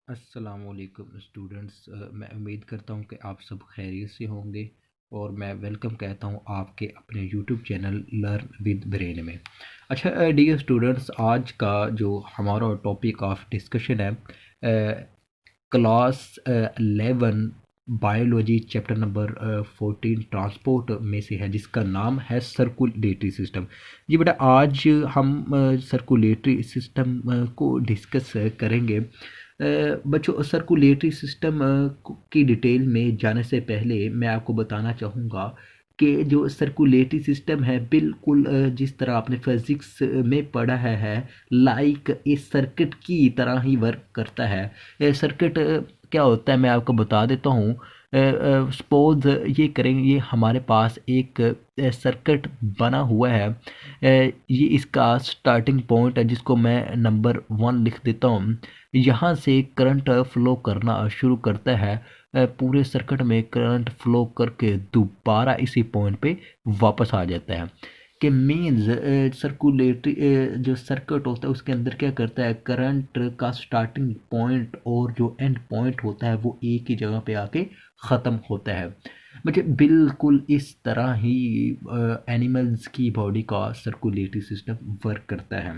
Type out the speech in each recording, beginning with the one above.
अस्सलामुअलैकुम स्टूडेंट्स। मैं उम्मीद करता हूँ कि आप सब खैरियत से होंगे और मैं वेलकम कहता हूँ आपके अपने YouTube channel learn with brain में। अच्छा डियर स्टूडेंट्स, आज का जो हमारा टॉपिक ऑफ डिस्कशन है class 11 biology chapter number 14 transport में से है, जिसका नाम है सर्कुलेटरी सिस्टम। जी बेटा, आज हम सर्कुलेटरी सिस्टम को डिस्कस करेंगे। बच्चों, सर्कुलेटरी सिस्टम की डिटेल में जाने से पहले मैं आपको बताना चाहूँगा कि जो सर्कुलेटरी सिस्टम है बिल्कुल जिस तरह आपने फिजिक्स में पढ़ा है लाइक ए सर्किट की तरह ही वर्क करता है। सर्किट क्या होता है मैं आपको बता देता हूँ। सपोज ये करेंगे, ये हमारे पास एक सर्किट बना हुआ है। ये इसका स्टार्टिंग पॉइंट है जिसको मैं नंबर 1 लिख देता हूँ। यहाँ से करंट फ्लो करना शुरू करता है। पूरे सर्किट में करंट फ्लो करके दोबारा इसी पॉइंट पे वापस आ जाता है। कि मीन्स सर्कुलेटरी जो सर्किट होता है उसके अंदर क्या करता है, करंट का स्टार्टिंग पॉइंट और जो एंड पॉइंट होता है वो एक ही जगह पे आके ख़त्म होता है। मुझे बिल्कुल इस तरह ही एनिमल्स की बॉडी का सर्कुलेटरी सिस्टम वर्क करता है।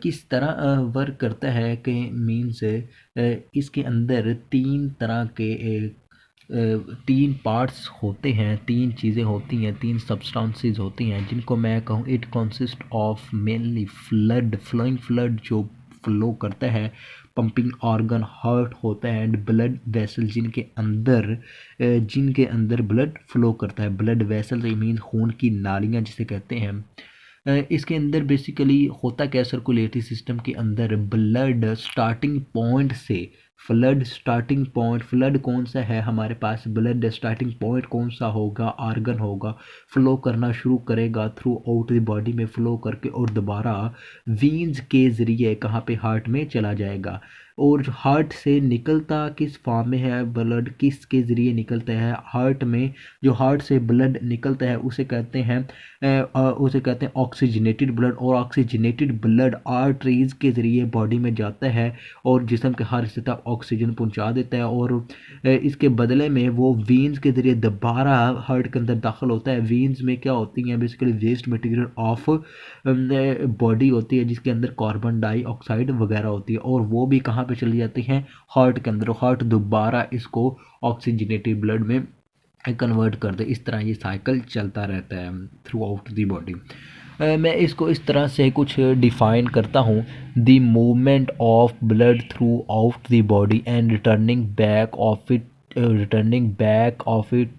किस तरह वर्क करता है कि मीन्स इसके अंदर तीन तरह के तीन पार्ट्स होते हैं, तीन चीज़ें होती हैं, तीन सब्सटेंसेस होती हैं जिनको मैं कहूँ it consist of mainly fluid, flowing fluid जो फ्लो करता है, पंपिंग ऑर्गन हार्ट होता है एंड ब्लड वेसल जिनके अंदर ब्लड फ्लो करता है। ब्लड वेसल मीन खून की नालियाँ जिसे कहते हैं। इसके अंदर बेसिकली होता क्या, सर्कुलेटरी सिस्टम के अंदर ब्लड स्टार्टिंग पॉइंट से फ्लड कौन सा है हमारे पास, ब्लड स्टार्टिंग पॉइंट कौन सा होगा, आर्गन होगा, फ्लो करना शुरू करेगा थ्रू आउट द बॉडी में फ्लो करके और दोबारा वीन्स के ज़रिए कहाँ पे, हार्ट में चला जाएगा। और जो हार्ट से निकलता किस फॉर्म में है, ब्लड किसके ज़रिए निकलता है हार्ट में, जो हार्ट से ब्लड निकलता है उसे कहते हैं ऑक्सीजनेटेड ब्लड। और ऑक्सीजनेटेड ब्लड आर्टरीज के ज़रिए बॉडी में जाता है और जिस्म के हर हिस्से तक ऑक्सीजन पहुंचा देता है और इसके बदले में वो वीन्स के ज़रिए दोबारा हार्ट के अंदर दाखिल होता है। वीन्स में क्या होती हैं, basically waste material of body होती है जिसके अंदर कार्बन डाइऑक्साइड वगैरह होती है और वो भी कहाँ पे चली जाती हैं, हार्ट के अंदर। हार्ट दोबारा इसको ऑक्सीजनेटेड ब्लड में कन्वर्ट कर दे। इस तरह ये साइकिल चलता रहता है थ्रू आउट दी बॉडी। मैं इसको इस तरह से कुछ डिफाइन करता हूँ, the movement of blood throughout the body and returning back of it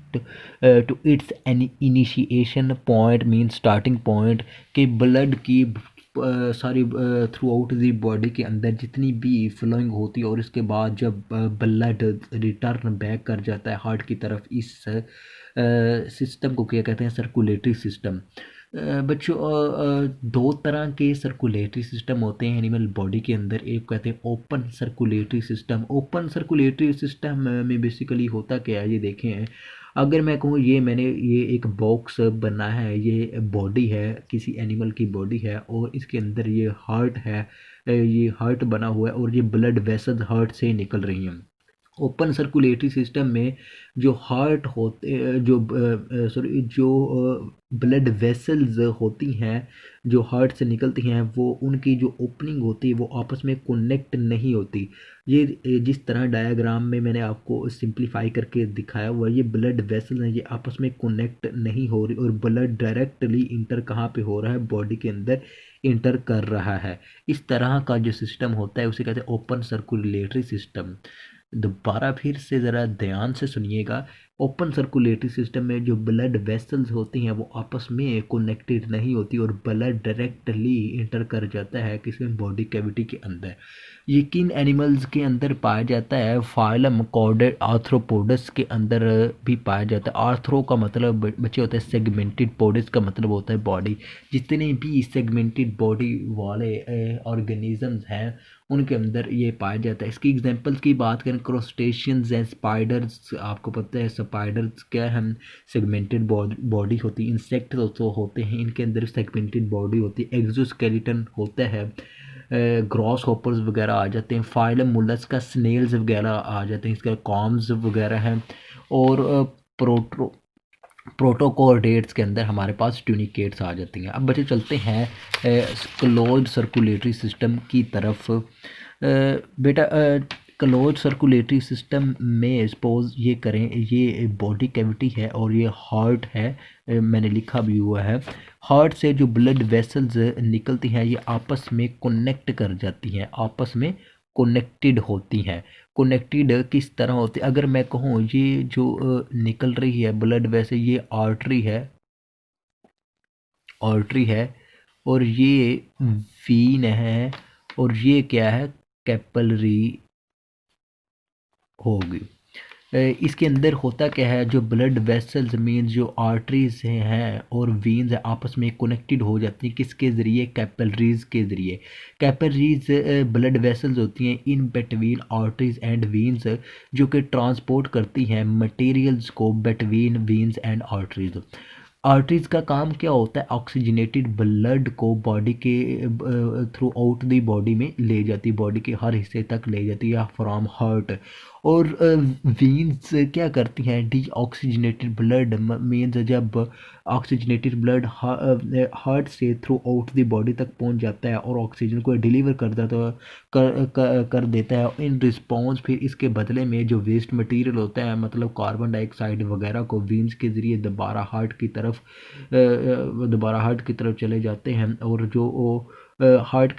to its any initiation point mean starting point. कि ब्लड की सारी थ्रू आउट दी बॉडी के अंदर जितनी भी फ्लोइंग होती है और इसके बाद जब ब्लड रिटर्न बैक कर जाता है हार्ट की तरफ, इस सिस्टम को क्या कहते हैं, सर्कुलेटरी सिस्टम। बच्चों, दो तरह के सर्कुलेटरी सिस्टम होते हैं एनिमल बॉडी के अंदर। एक कहते हैं open circulatory system. Open circulatory system में बेसिकली होता क्या है, ये देखें। अगर मैं कहूँ ये एक बॉक्स बना है, ये बॉडी है, किसी एनिमल की बॉडी है और इसके अंदर ये हार्ट है, ये हार्ट बना हुआ है और ये ब्लड वेसल्स हार्ट से निकल रही हैं। ओपन सर्कुलेटरी सिस्टम में जो हार्ट होते जो सॉरी जो ब्लड वेसल्स होती हैं जो हार्ट से निकलती हैं, वो उनकी जो ओपनिंग होती है वो आपस में कनेक्ट नहीं होती। ये जिस तरह डायग्राम में मैंने आपको सिंप्लीफाई करके दिखाया हुआ, ये ब्लड वेसल्स हैं, ये आपस में कनेक्ट नहीं हो रही और ब्लड डायरेक्टली इंटर कहाँ पे हो रहा है, बॉडी के अंदर इंटर कर रहा है। इस तरह का जो सिस्टम होता है उसे कहते हैं ओपन सर्कुलेटरी सिस्टम। दोबारा फिर से ज़रा ध्यान से सुनिएगा। ओपन सर्कुलेटरी सिस्टम में जो ब्लड वेसल्स होती हैं वो आपस में कनेक्टेड नहीं होती और ब्लड डायरेक्टली इंटर कर जाता है किसी बॉडी कैविटी के अंदर। ये किन एनिमल्स के अंदर पाया जाता है, फाइलम कॉर्डेड आर्थ्रोपोडस के अंदर भी पाया जाता है। आर्थ्रो का मतलब बच्चे होता है सेगमेंटेड, पोडस का मतलब होता है बॉडी। जितने भी सेगमेंटेड बॉडी वाले ऑर्गेनिजम्स हैं उनके अंदर ये पाया जाता है। इसकी एग्जांपल्स की बात करें, क्रोस्टेशियंस एंड स्पाइडर्स। आपको पता है स्पाइडर्स क्या है, सेगमेंटेड बॉडी होती है। इंसेक्ट तो होते हैं, इनके अंदर सेगमेंटेड बॉडी होती है। एक्सोस्केलेटन होता है। ग्रॉस हॉपर्स वगैरह आ जाते हैं, फाइलम मोलस्का स्नेल्स वगैरह आ जाते हैं, इसके कॉम्स वगैरह हैं। और प्रोटोकोर्डेट्स के अंदर हमारे पास ट्यूनिकेट्स आ जाती हैं। अब बच्चे चलते हैं क्लोज सर्कुलेटरी सिस्टम की तरफ। बेटा क्लोज सर्कुलेटरी सिस्टम में सपोज ये करें, ये बॉडी कैविटी है और ये हार्ट है, मैंने लिखा भी हुआ है। हार्ट से जो ब्लड वेसल्स निकलती हैं ये आपस में कनेक्ट कर जाती हैं, आपस में कनेक्टेड होती हैं। कनेक्टेड किस तरह होती है, अगर मैं कहूँ ये जो निकल रही है ब्लड वैसे ये आर्टरी है, आर्टरी है, और ये वीन है, और ये क्या है, कैपिलरी होगी। इसके अंदर होता क्या है, जो ब्लड वेसल्स मीन्स जो आर्टरीज हैं और वीन्स है आपस में कनेक्टेड हो जाती हैं, किसके ज़रिए, कैपिलरीज के ज़रिए। कैपिलरीज ब्लड वेसल्स होती हैं in between arteries and veins, जो कि ट्रांसपोर्ट करती हैं मटेरियल्स को between veins and arteries. Arteries का काम क्या होता है, ऑक्सीजनेटेड ब्लड को बॉडी के थ्रू आउट दी बॉडी में ले जाती, बॉडी के हर हिस्से तक ले जाती है फ्रॉम हार्ट। और वीन्स क्या करती हैं, डी ऑक्सीजनेटेड ब्लड मीन्स जब ऑक्सीजनेटेड ब्लड हार्ट से थ्रू आउट दी बॉडी तक पहुंच जाता है और ऑक्सीजन को डिलीवर कर देता कर देता है, इन रिस्पॉन्स फिर इसके बदले में जो वेस्ट मटेरियल होता है मतलब कार्बन डाइऑक्साइड वगैरह को वीन्स के ज़रिए दोबारा हार्ट की तरफ चले जाते हैं। और जो हार्ट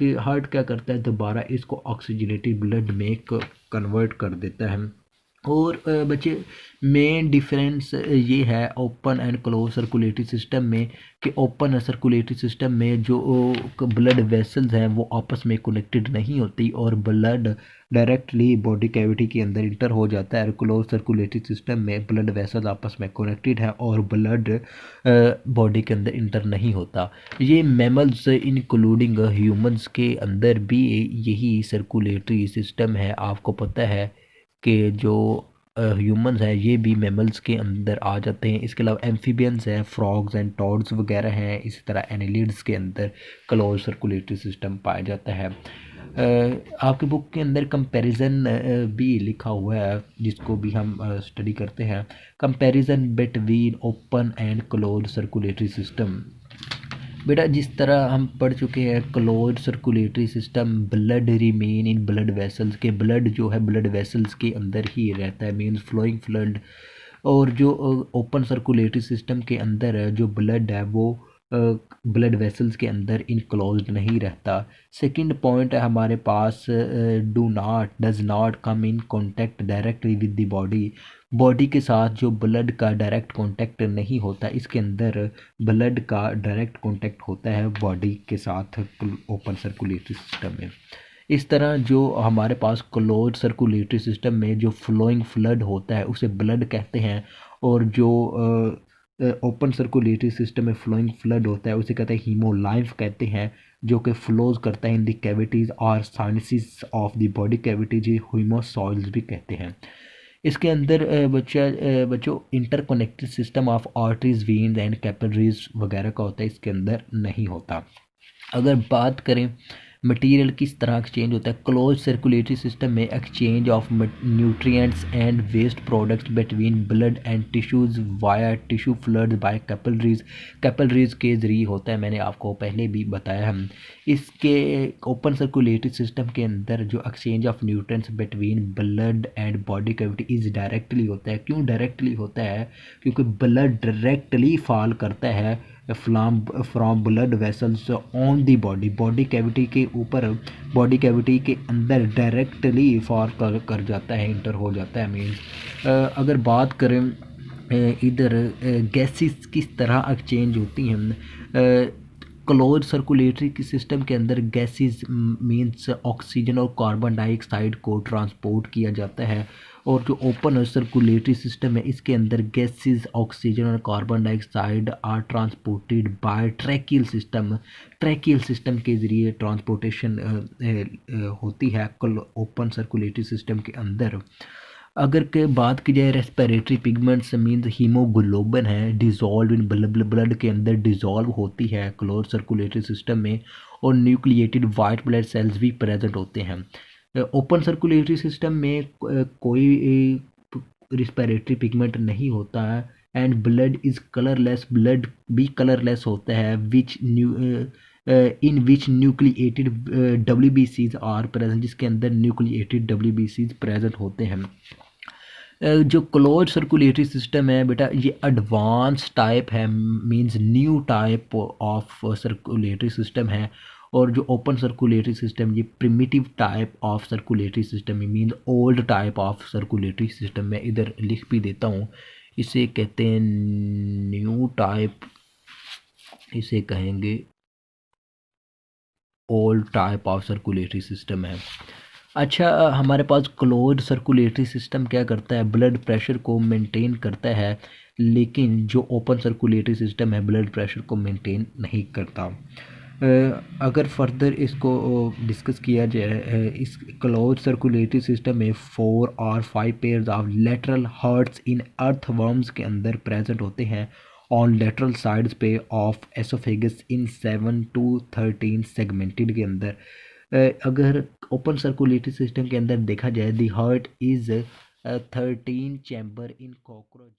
क्या करता है, दोबारा इसको ऑक्सीजनेटेड ब्लड में कन्वर्ट कर देता है। और बच्चे मेन डिफरेंस ये है open and close circulatory system में, कि ओपन सर्कुलेटरी सिस्टम में जो ब्लड वेसल्स हैं वो आपस में कनेक्टेड नहीं होती और ब्लड डायरेक्टली बॉडी कैविटी के अंदर इंटर हो जाता है। क्लोज सर्कुलेटरी सिस्टम में ब्लड वेसल्स आपस में कनेक्टेड है और ब्लड बॉडी के अंदर इंटर नहीं होता। ये मैमल्स इंक्लूडिंग ह्यूमंस के अंदर भी यही सर्कुलेटरी सिस्टम है। आपको पता है कि जो ह्यूमंस हैं ये भी मैमल्स के अंदर आ जाते हैं। इसके अलावा एम्फीबियंस हैं, फ्रॉग्स एंड टॉड्स वगैरह हैं। इसी तरह एनिलिड्स के अंदर क्लोज सर्कुलेटरी सिस्टम पाया जाता है। आपकी बुक के अंदर कंपैरिजन भी लिखा हुआ है जिसको भी हम स्टडी करते हैं, comparison between open and close circulatory system. बेटा जिस तरह हम पढ़ चुके हैं close circulatory system, blood remain in blood vessels, के ब्लड जो है ब्लड वेसल्स के अंदर ही रहता है, मीन्स फ्लोइंग ब्लड। और जो ओपन सर्कुलेटरी सिस्टम के अंदर जो ब्लड है वो ब्लड वेसल्स के अंदर इनक्लोज्ड नहीं रहता। सेकंड पॉइंट है हमारे पास, does not come in contact directly with the body, body के साथ जो ब्लड का डायरेक्ट कांटेक्ट नहीं होता, इसके अंदर ब्लड का डायरेक्ट कांटेक्ट होता है बॉडी के साथ ओपन सर्कुलेटरी सिस्टम में। इस तरह जो हमारे पास क्लोज सर्कुलेटरी सिस्टम में जो फ्लोइंग फ्लड होता है उसे ब्लड कहते हैं, और जो ओपन सर्कुलेटरी सिस्टम में फ्लोइंग फ्लड होता है उसे कहते हैं हीमोलाइम्फ कहते हैं, जो कि फ्लोज करता है इन द कैविटीज़ और sinuses of the body cavity, जी हीमोसॉइल्स भी कहते हैं। इसके अंदर बच्चों interconnected system of arteries, veins and capillaries वगैरह का होता है, इसके अंदर नहीं होता। अगर बात करें मटेरियल किस तरह एक्सचेंज होता है, क्लोज सर्कुलेटरी सिस्टम में exchange of nutrients and waste products between blood and tissues via tissue fluids by capillaries के ज़रिए होता है, मैंने आपको पहले भी बताया है। इसके ओपन सर्कुलेटरी सिस्टम के अंदर जो exchange of nutrients between blood and body cavity is directly होता है। क्यों डायरेक्टली होता है, क्योंकि ब्लड डायरेक्टली फॉल करता है from blood vessels on the body, body cavity के ऊपर, बॉडी कैविटी के अंदर डायरेक्टली फॉल कर जाता है, इंटर हो जाता है। मीन्स अगर बात करें इधर गैसेस किस तरह एक्सचेंज होती हैं, क्लोज सर्कुलेटरी की सिस्टम के अंदर गैसेस मीन्स ऑक्सीजन और कार्बन डाइऑक्साइड को ट्रांसपोर्ट किया जाता है, और जो ओपन सर्कुलेटरी सिस्टम है इसके अंदर गैसेस ऑक्सीजन और carbon dioxide are transported by tracheal system, tracheal system के ज़रिए ट्रांसपोर्टेशन होती है ओपन सर्कुलेटरी सिस्टम के अंदर। अगर के बात की जाए रेस्पिरेटरी पिगमेंट्स मीन्स हीमोग्लोबिन है डिजॉल्व इन ब्लड के अंदर डिजॉल्व होती है क्लोज सर्कुलेटरी सिस्टम में, और न्यूक्लिएटेड वाइट ब्लड सेल्स भी प्रेजेंट होते हैं। ओपन सर्कुलेटरी सिस्टम में कोई रिस्पिरेटरी पिगमेंट नहीं होता है, and blood is colourless, blood भी कलरलेस होता है, विच इन विच न्यूक्लिएटेड WBCs आर प्रेजेंट, जिसके अंदर न्यूक्लिएटेड WBCs प्रेजेंट होते हैं। जो क्लोज सर्कुलेटरी सिस्टम है बेटा, ये एडवांस टाइप है, means new type of circulatory system है। और जो ओपन सर्कुलेटरी सिस्टम, ये primitive type of circulatory system है, means old type of circulatory system. मैं इधर लिख भी देता हूँ, इसे कहते हैं न्यू टाइप, इसे कहेंगे old type of circulatory system है। अच्छा, हमारे पास क्लोज्ड सर्कुलेटरी सिस्टम क्या करता है, ब्लड प्रेशर को मेंटेन करता है, लेकिन जो ओपन सर्कुलेटरी सिस्टम है ब्लड प्रेशर को मेंटेन नहीं करता। अगर फर्दर इसको डिस्कस किया जाए, इस क्लोज सर्कुलेटरी सिस्टम में 4 और 5 pairs of lateral hearts in earthworms के अंदर प्रेजेंट होते हैं ऑन लेटरल साइड्स पे of oesophagus in 7 to 13 segmented के अंदर। अगर ओपन सर्कुलेटरी सिस्टम के अंदर देखा जाए, the heart is 13 chamber in cockroach.